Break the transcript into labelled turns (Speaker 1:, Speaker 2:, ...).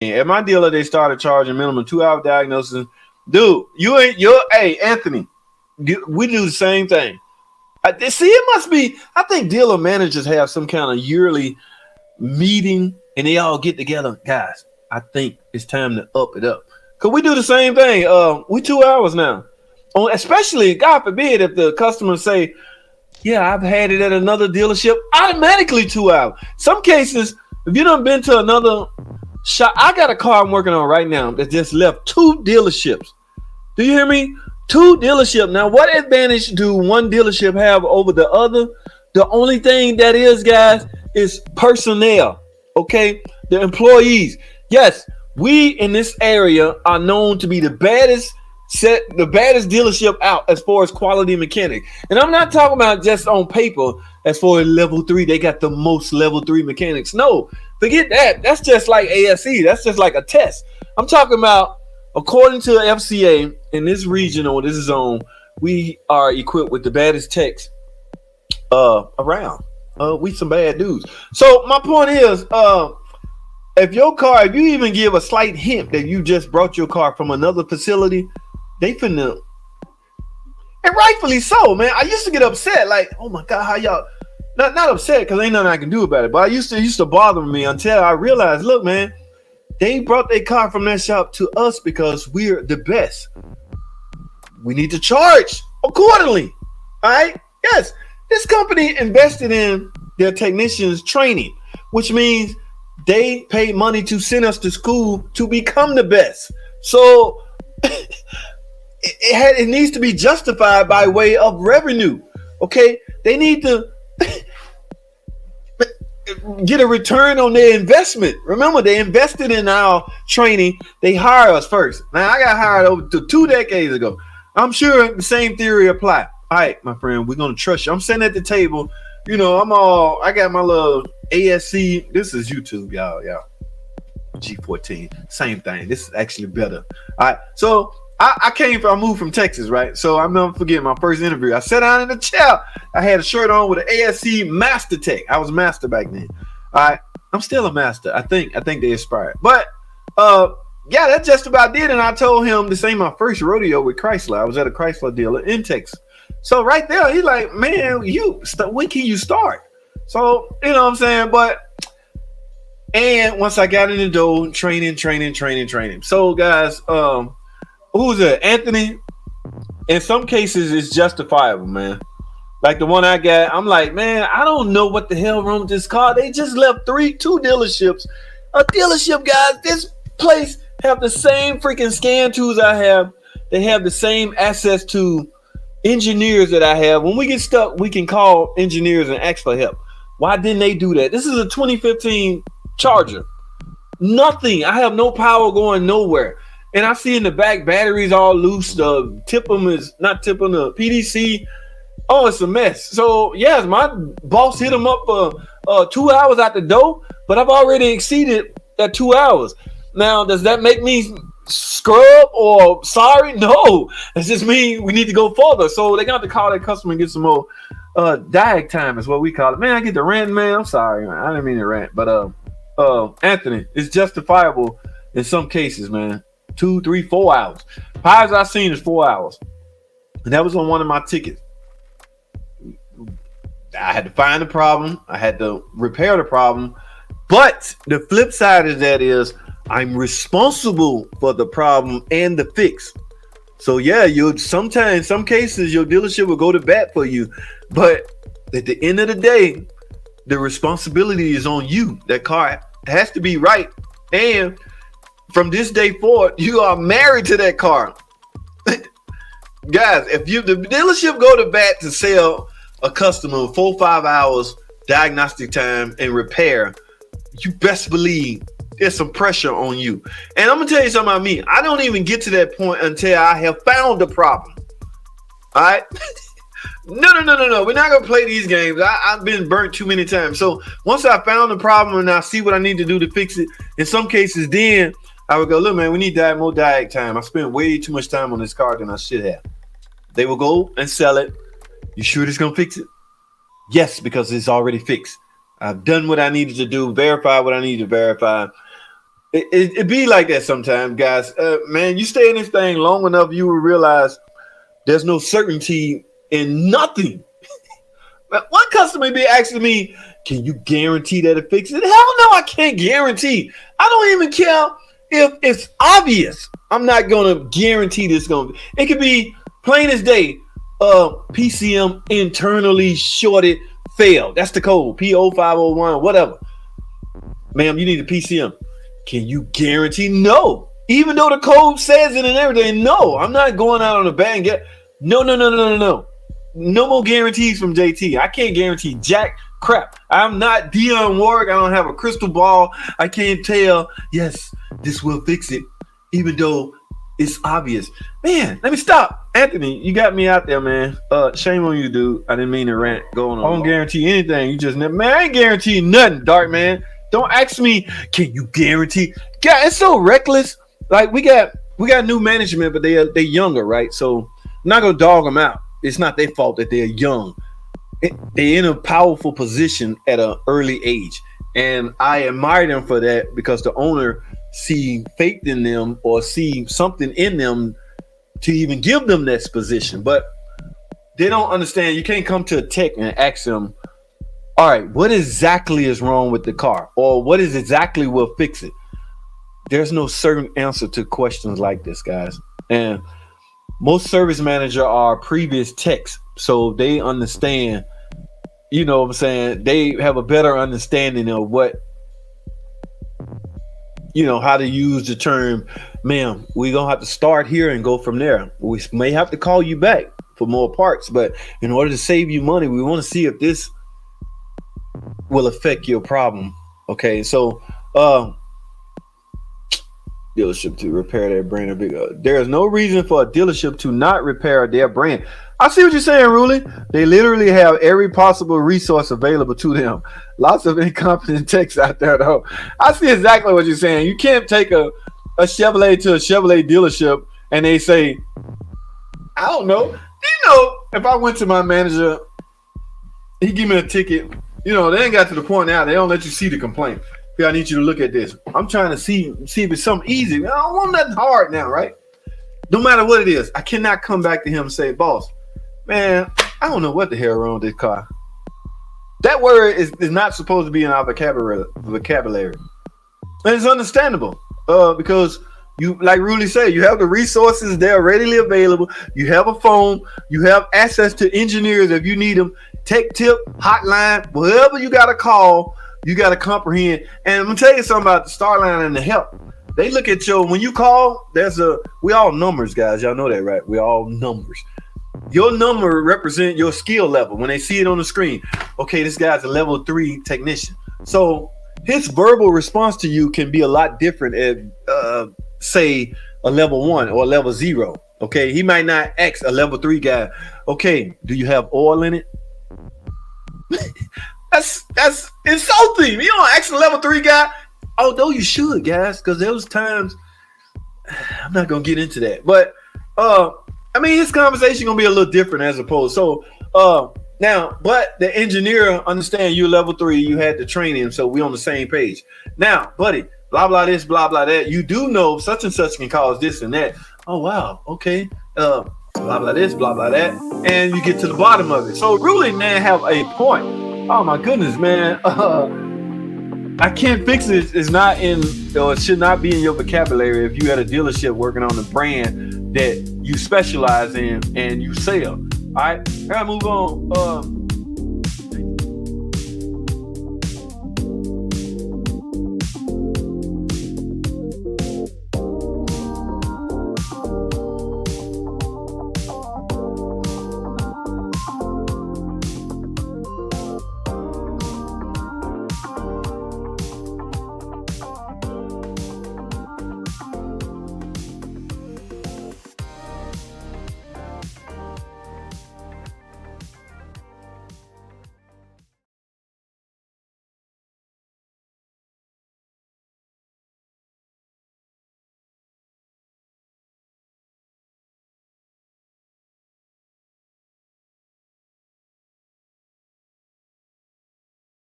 Speaker 1: At my dealer, they started charging minimum 2 hour diagnosis. Dude, hey, Anthony, we do the same thing. See, it must be, I think dealer managers have some kind of yearly meeting and they all get together. Guys, I think it's time to up it up. Because we do the same thing. We 2 hours now. Especially, God forbid, if the customers say, yeah, I've had it at another dealership, automatically 2 hours. Some cases, if you done been to another shop, I got a car I'm working on right now that just left 2 dealerships. Do you hear me? 2 dealerships. Now, what advantage do one dealership have over the other? The only thing that is, guys, is personnel. Okay? The employees. Yes, we in this area are known to be the baddest dealership out as far as quality mechanic. And I'm not talking about just on paper as far as level 3. They got the most level 3 mechanics. No, forget that. That's just like ASE. That's just like a test. I'm talking about, according to FCA, in this region or this zone, we are equipped with the baddest techs around. We some bad dudes. So my point is, if you even give a slight hint that you just brought your car from another facility, they finna, and rightfully so, man. I used to get upset, like, oh my God, how y'all, not upset because ain't nothing I can do about it, but it used to bother me until I realized, look, man, they brought their car from that shop to us because we're the best. We need to charge accordingly. All right? Yes, this company invested in their technicians' training, which means they paid money to send us to school to become the best. So it needs to be justified by way of revenue. Okay? They need to get a return on their investment. Remember, they invested in our training. They hire us first. Now, I got hired over 2 decades ago. I'm sure the same theory apply. All right, my friend, we're going to trust you. I'm sitting at the table. You know, I got my little ASC. This is YouTube, y'all. G14. Same thing. This is actually better. All right. So I moved from Texas, right? So I'll never forget my first interview. I sat down in the chair. I had a shirt on with an ASC Master Tech. I was a master back then. All right. I'm still a master. I think they expired. But yeah, that just about did. And I told him this ain't my first rodeo with Chrysler. I was at a Chrysler dealer in Texas. So right there, he's like, man, when can you start? So, you know what I'm saying? But, and once I got in the door, training. So guys, who was it? Anthony? In some cases, it's justifiable, man. Like the one I got, I'm like, man, I don't know what the hell wrong with this car. They just left 2 dealerships. A dealership, guys, this place have the same freaking scan tools I have. They have the same access to engineers that I have. When we get stuck, we can call engineers and ask for help. Why didn't they do that? This is a 2015 Charger. Nothing. I have no power going nowhere. And I see in the back batteries all loose. The the PDC. Oh, it's a mess. So yes, my boss hit him up for 2 hours out the door, but I've already exceeded that 2 hours. Now, does that make me scrub or sorry? No, it's just me. We need to go further. So they got to call that customer and get some more diag time is what we call it. Man, I get the rant, man. I'm sorry, man. I didn't mean to rant, but Anthony, it's justifiable in some cases, man. 2, 3, 4 hours. Highest I've seen is 4 hours, and that was on one of my tickets. I had to find the problem. I had to repair the problem. But the flip side of that is I'm responsible for the problem and the fix. So yeah, some cases your dealership will go to bat for you. But at the end of the day, the responsibility is on you. That car has to be right. And from this day forward, you are married to that car. Guys, if the dealership go to bat to sell a customer 4 or 5 hours diagnostic time and repair, you best believe there's some pressure on you. And I'm gonna tell you something about me. I don't even get to that point until I have found the problem. All right. No. We're not gonna play these games. I've been burnt too many times. So once I found the problem and I see what I need to do to fix it, in some cases, then I would go, look, man, we need more diag time. I spent way too much time on this car than I should have. They will go and sell it. You sure it's gonna fix it? Yes, because it's already fixed. I've done what I needed to do, verify what I need to verify. It be like that sometimes, guys. Man, you stay in this thing long enough, you will realize there's no certainty in nothing. One customer be asking me, "Can you guarantee that it fixes it?" Hell no, I can't guarantee. I don't even care if it's obvious. I'm not gonna guarantee this gonna. It could be plain as day. PCM internally shorted failed. That's the code. P0501, whatever. Ma'am, you need a PCM. Can you guarantee? No. Even though the code says it and everything, no. I'm not going out on a bang. No. No more guarantees from JT. I can't guarantee jack crap. I'm not Dionne Warwick. I don't have a crystal ball. I can't tell, yes, this will fix it, even though it's obvious. Man, let me stop. Anthony, you got me out there, man. Shame on you, dude. I didn't mean to rant going on. I don't guarantee anything. You just never, man, I ain't guarantee nothing, Dark Man. Don't ask me, can you guarantee? God, it's so reckless. Like we got new management, but they're younger, right? So I'm not gonna dog them out. It's not their fault that they're young. They're in a powerful position at an early age, and I admire them for that because the owner see faith in them or see something in them to even give them that position. But they don't understand. You can't come to a tech and ask them, all right, what exactly is wrong with the car, or what is exactly will fix it? There's no certain answer to questions like this, guys. And most service manager are previous techs, so they understand, you know what I'm saying? They have a better understanding of what, you know, how to use the term, ma'am, we're going to have to start here and go from there. We may have to call you back for more parts, but in order to save you money, we want to see if this will affect your problem. Okay, so dealership to repair their brand. There is no reason for a dealership to not repair their brand. I see what you're saying, Ruli. They literally have every possible resource available to them. Lots of incompetent techs out there, though. I see exactly what you're saying. You can't take a Chevrolet to a Chevrolet dealership and they say, I don't know. You know, if I went to my manager, he give me a ticket. You know, they ain't got to the point now. They don't let you see the complaint. I need you to look at this. I'm trying to see if it's something easy. I don't want nothing hard now, right? No matter what it is, I cannot come back to him and say, boss, man, I don't know what the hell wrong with this car. That word is not supposed to be in our vocabulary. And it's understandable because you, like Ruli said, you have the resources. They're readily available. You have a phone. You have access to engineers if you need them. Tech tip, hotline, whatever you got to call. You got to comprehend. And I'm going to tell you something about the star line and the help. They look at when you call, we all numbers, guys. Y'all know that, right? We all numbers. Your number represent your skill level when they see it on the screen. Okay, this guy's a level 3 technician. So his verbal response to you can be a lot different at, say, a level 1 or a level 0. Okay, he might not ask a level 3 guy, okay, do you have oil in it? That's insulting. You don't ask a level 3 guy, although you should, guys, because there was times. I'm not gonna get into that, but I mean, his conversation gonna be a little different as opposed. So now, but the engineer understand you're level 3. You had to train him, so we on the same page. Now, buddy, blah blah this, blah blah that. You do know such and such can cause this and that. Oh wow, okay. Blah blah this, blah blah that, and you get to the bottom of it. So really, man, have a point. Oh my goodness, man. I can't fix it. It's not in, or it should not be in your vocabulary if you had a dealership working on the brand that you specialize in and you sell. All right, I gotta move on.